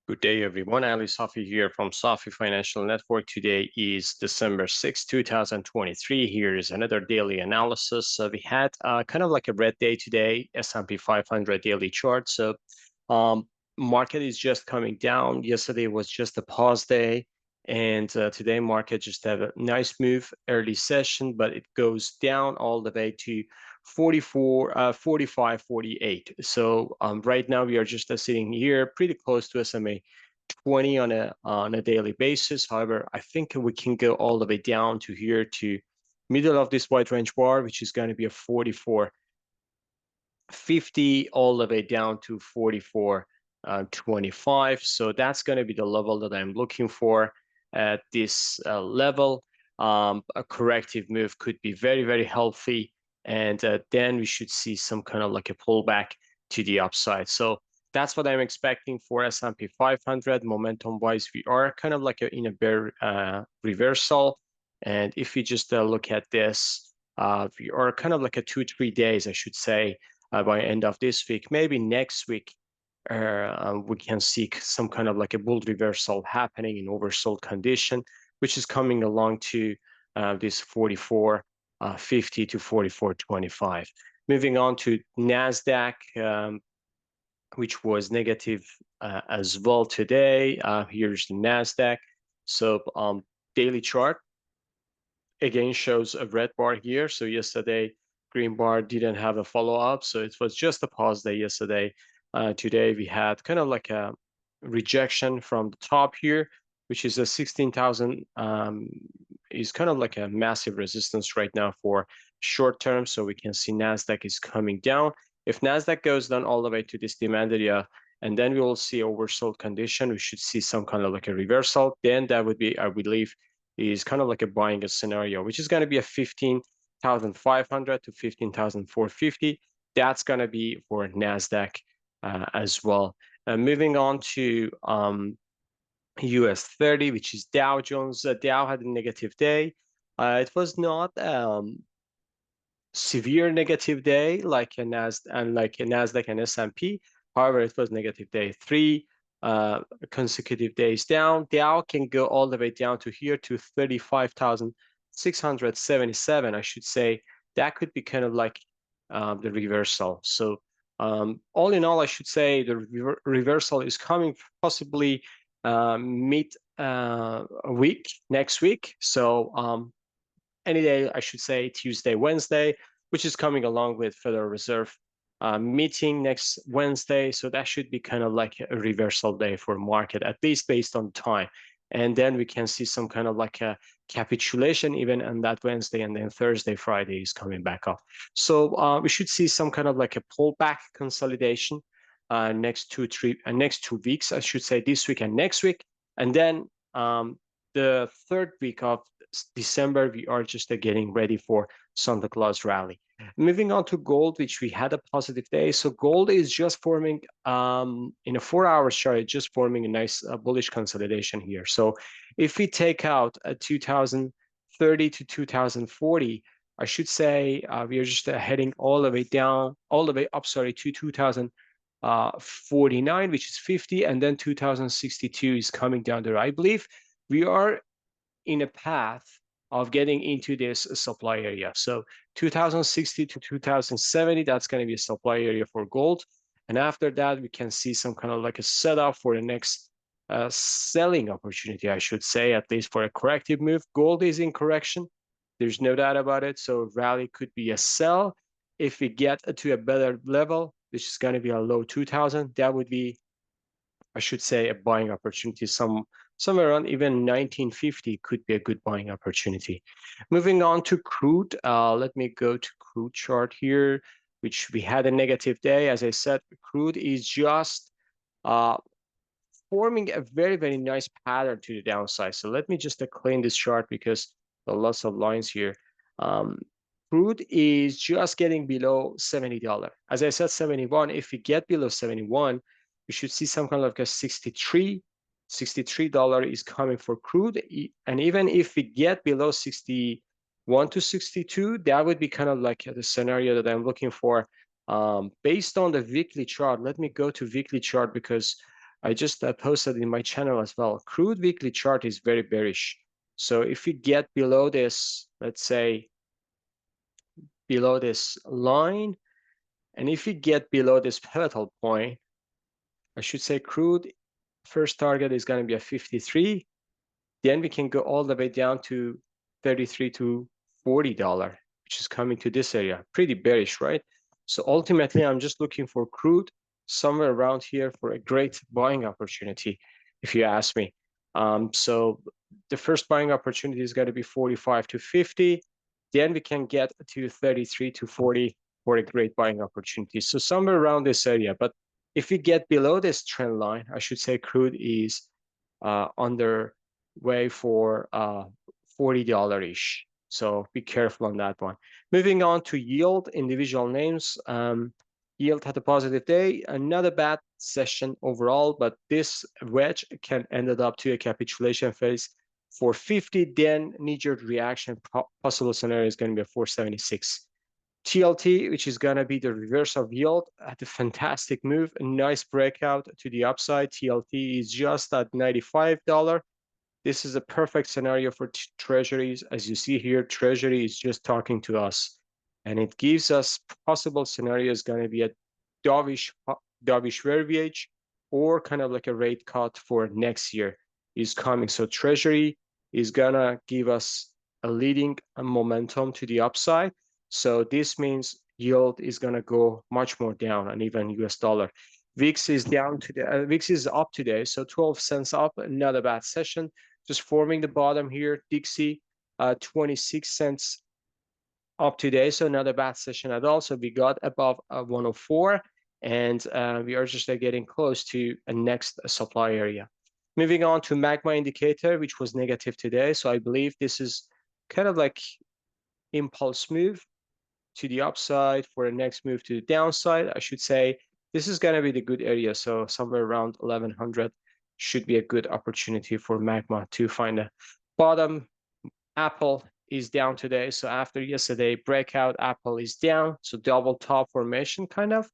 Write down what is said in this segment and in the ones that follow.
Good day, everyone. Ali Safi here from Safi Financial Network. Today is December 6, 2023. Here is another daily analysis. We had kind of like a red day today, S&P 500 daily chart. Um, market is just coming down. Yesterday was just a pause day, and today market just had a nice move early session, but it goes down all the way to 45, 48. Right now we are just sitting here pretty close to SMA 20 on a daily basis. However, I think we can go all the way down to here to middle of this wide range bar, which is going to be a 44.50 all the way down to 44.25. So that's going to be the level that I'm looking for at this level. A corrective move could be very, very healthy. And then we should see some kind of like a pullback to the upside. So that's what I'm expecting for S&P 500. Momentum wise, we are kind of like in a bear reversal. And if we just look at this, we are kind of like a 2-3 days, I should say, by end of this week. Maybe next week, we can see some kind of like a bull reversal happening in oversold condition, which is coming along to this 44.50 to 44.25. Moving on to Nasdaq, which was negative as well today. Here's the Nasdaq. Daily chart again shows a red bar here. So yesterday, green bar didn't have a follow-up. So it was just a pause day yesterday. Today we had kind of like a rejection from the top here, which is a 16,000 is kind of like a massive resistance right now for short term. So we can see Nasdaq is coming down. If Nasdaq goes down all the way to this demand area, and then we will see oversold condition, we should see some kind of like a reversal. Then that would be, I believe, is kind of like a buying a scenario, which is going to be a 15,500 to 15,450. That's going to be for Nasdaq as well. Moving on to US 30, which is Dow Jones. Dow had a negative day. It was not severe negative day like a Nasdaq and S&P. However, it was negative day 3 consecutive days down. Dow can go all the way down to here to 35,677. I should say that could be kind of like the reversal. So all in all, I should say the reversal is coming possibly mid week next week. So any day, I should say Tuesday, Wednesday, which is coming along with Federal Reserve meeting next Wednesday. So that should be kind of like a reversal day for market, at least based on time. And then we can see some kind of like a capitulation even on that Wednesday, and then Thursday, Friday is coming back up. So we should see some kind of like a pullback consolidation next 2 weeks, I should say, this week and next week. And then the third week of December, we are just getting ready for Santa Claus rally. Moving on to gold, which we had a positive day. So gold is just forming in a 4-hour chart, just forming a nice bullish consolidation here. So if we take out a 2030 to 2040, I should say we are just heading all the way down, all the way up, sorry, to 2049, which is 50, and then 2062 is coming down there. I believe we are in a path of getting into this supply area. So 2060 to 2070, that's going to be a supply area for gold. And after that, we can see some kind of like a setup for the next selling opportunity, I should say, at least for a corrective move. Gold is in correction. There's no doubt about it. So rally could be a sell. If we get to a better level, which is going to be a low 2000, that would be, I should say, a buying opportunity. Somewhere around even 1950 could be a good buying opportunity. Moving on to crude, let me go to crude chart here, which we had a negative day. As I said, crude is just forming a very, very nice pattern to the downside. So let me just clean this chart because there are lots of lines here. Crude is just getting below $70. As I said, 71. If we get below 71, we should see some kind of like a $63 is coming for crude. And even if we get below 61 to 62, that would be kind of like the scenario that I'm looking for. Based on the weekly chart, let me go to weekly chart because I just posted in my channel as well. Crude weekly chart is very bearish. So if we get below this, let's say below this line, and if we get below this pivotal point, I should say crude first target is going to be a 53. Then we can go all the way down to 33 to $40, which is coming to this area. Pretty bearish, right? So ultimately, I'm just looking for crude somewhere around here for a great buying opportunity, if you ask me. So the first buying opportunity is going to be 45 to 50. Then we can get to 33 to 40 for a great buying opportunity. So somewhere around this area. But if we get below this trend line, I should say crude is underway for $40-ish. So be careful on that one. Moving on to yield, individual names. Yield had a positive day, another bad session overall, but this wedge can ended up to a capitulation phase for 50, then knee-jerk reaction, possible scenario is going to be a 476. TLT, which is going to be the reverse of yield, had a fantastic move, a nice breakout to the upside. TLT is just at $95. This is a perfect scenario for treasuries. As you see here, treasury is just talking to us, and it gives us possible scenarios going to be a dovish verbiage or kind of like a rate cut for next year is coming. So treasury is going to give us a leading momentum to the upside. So this means yield is going to go much more down, and even US dollar. VIX is down today. VIX is up today, so 12 cents up. Another bad session, just forming the bottom here. Dixie, 26 cents up today, so another bad session at all. So we got above 104, and we are just getting close to a next supply area. Moving on to magma indicator, which was negative today. So I believe this is kind of like impulse move to the upside for a next move to the downside. I should say this is going to be the good area. So somewhere around 1100 should be a good opportunity for magma to find a bottom. Apple is down today. So after yesterday breakout, Apple is down. So double top formation kind of,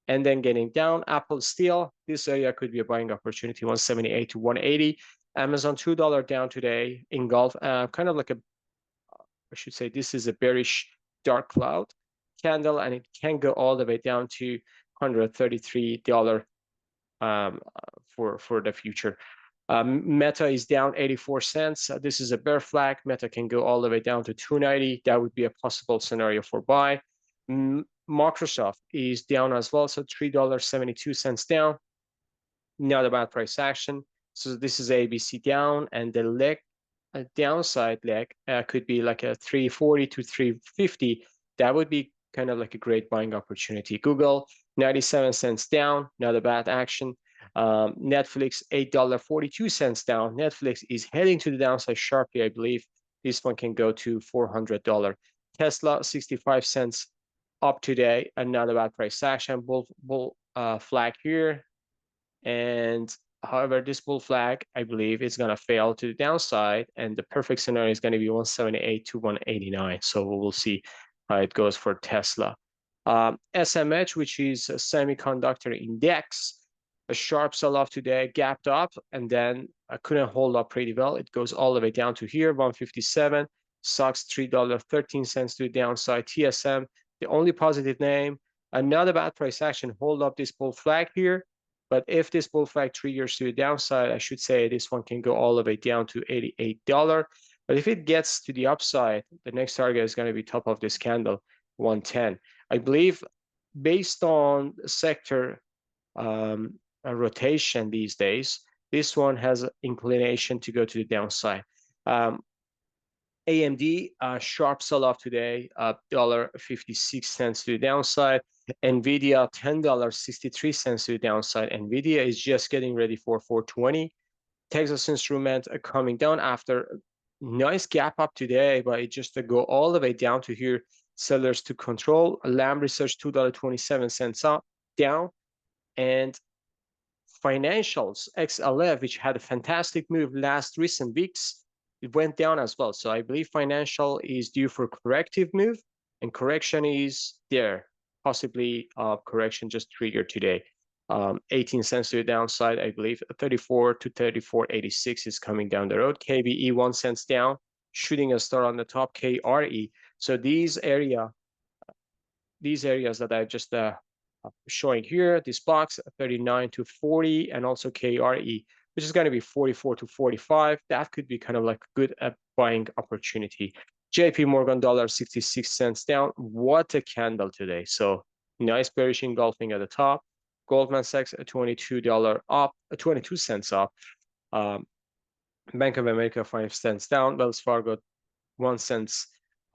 and then getting down. Apple still, this area could be a buying opportunity, 178 to 180. Amazon $2 down today. Engulf, kind of like a, I should say this is a bearish dark cloud candle, and it can go all the way down to $133 for the future. Meta is down 84 cents. This is a bear flag. Meta can go all the way down to 290. That would be a possible scenario for buy. Microsoft is down as well, so $3.72 down. Not a bad price action. So this is ABC down, and the leg, a downside leg, could be like a 340 to 350. That would be kind of like a great buying opportunity. Google, 97 cents down, not a bad action. Netflix, $8.42 down. Netflix is heading to the downside sharply, I believe. This one can go to $400. Tesla, 65 cents up today, another bad price action. Bull flag here. And however, this bull flag, I believe, is going to fail to the downside, and the perfect scenario is going to be 178 to 189. So we will see how it goes for Tesla. SMH, which is a semiconductor index, a sharp sell-off today, gapped up, and then couldn't hold up pretty well. It goes all the way down to here, 157. Sucks $3.13 to the downside. TSM, the only positive name. Another bad price action. Hold up this bull flag here. But if this bull flag triggers to the downside, I should say this one can go all the way down to $88. But if it gets to the upside, the next target is going to be top of this candle, 110. I believe based on sector rotation these days, this one has inclination to go to the downside. AMD, sharp sell-off today, $1.56 to the downside. NVIDIA, $10.63 to the downside. NVIDIA is just getting ready for 420. Texas Instruments coming down after a nice gap up today, but it just to go all the way down to here. Sellers to control. Lam Research, $2.27 up, down. And financials, XLF, which had a fantastic move last recent weeks, it went down as well. So I believe financial is due for corrective move, and correction is there. Possibly correction just triggered today. 18 cents to the downside, I believe. 34 to 34.86 is coming down the road. KBE 1 cents down, shooting a star on the top. KRE. So these areas that I just showing here, this box 39 to 40, and also KRE, which is going to be 44 to 45. That could be kind of like a good buying opportunity. JP Morgan dollar 66 cents down. What a candle today. So nice bearish engulfing at the top. Goldman Sachs $22 up, 22 cents up. Bank of America 5 cents down. Wells Fargo 1 cent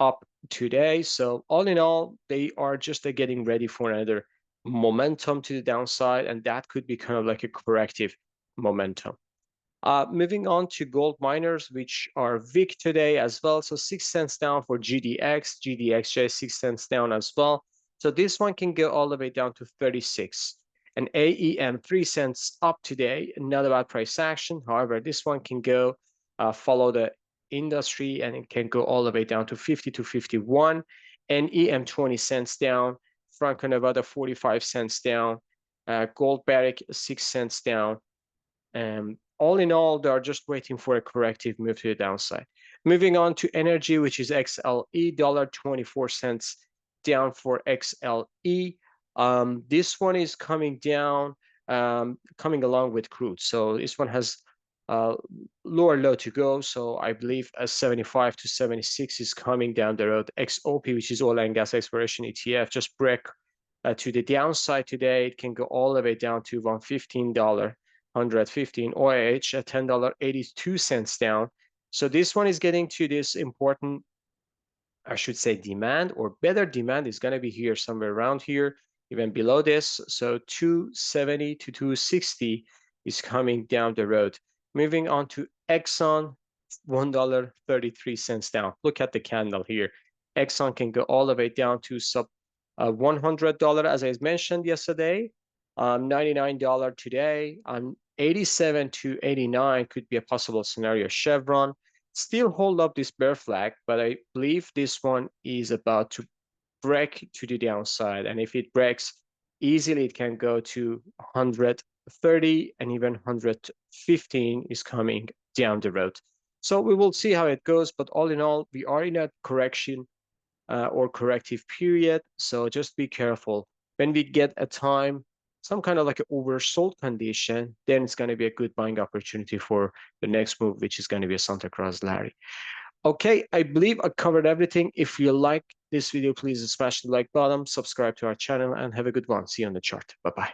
up today. So all in all, they are just getting ready for another momentum to the downside, and that could be kind of like a corrective momentum. Moving on to gold miners, which are weak today as well. So 6 cents down for GDX, GDXJ 6 cents down as well. So this one can go all the way down to 36. And AEM 3 cents up today, not a bad price action. However, this one can go follow the industry, and it can go all the way down to 50 to 51. And EM 20 cents down, Franco-Nevada 45 cents down, Gold Barrick 6 cents down. All in all, they are just waiting for a corrective move to the downside. Moving on to energy, which is XLE, $1.24 down for XLE. This one is coming down, coming along with crude. So this one has lower low to go. So I believe a 75 to 76 is coming down the road. XOP, which is oil and gas exploration ETF, just break to the downside today. It can go all the way down to $115. 115. OIH at $10.82 down. So this one is getting to this important, I should say, demand, or better demand is going to be here somewhere around here, even below this. So 270 to 260 is coming down the road. Moving on to Exxon, $1.33 down. Look at the candle here. Exxon can go all the way down to sub $100, as I mentioned yesterday. $99 today. 87 to 89 could be a possible scenario. Chevron still hold up this bear flag, but I believe this one is about to break to the downside. And if it breaks easily, it can go to 130, and even 115 is coming down the road. So we will see how it goes. But all in all, we are in a correction or corrective period. So just be careful. When we get a time, some kind of like an oversold condition, then it's going to be a good buying opportunity for the next move, which is going to be a Santa Cruz Larry. Okay, I believe I covered everything. If you like this video, please smash the like button, subscribe to our channel, and have a good one. See you on the chart. Bye-bye.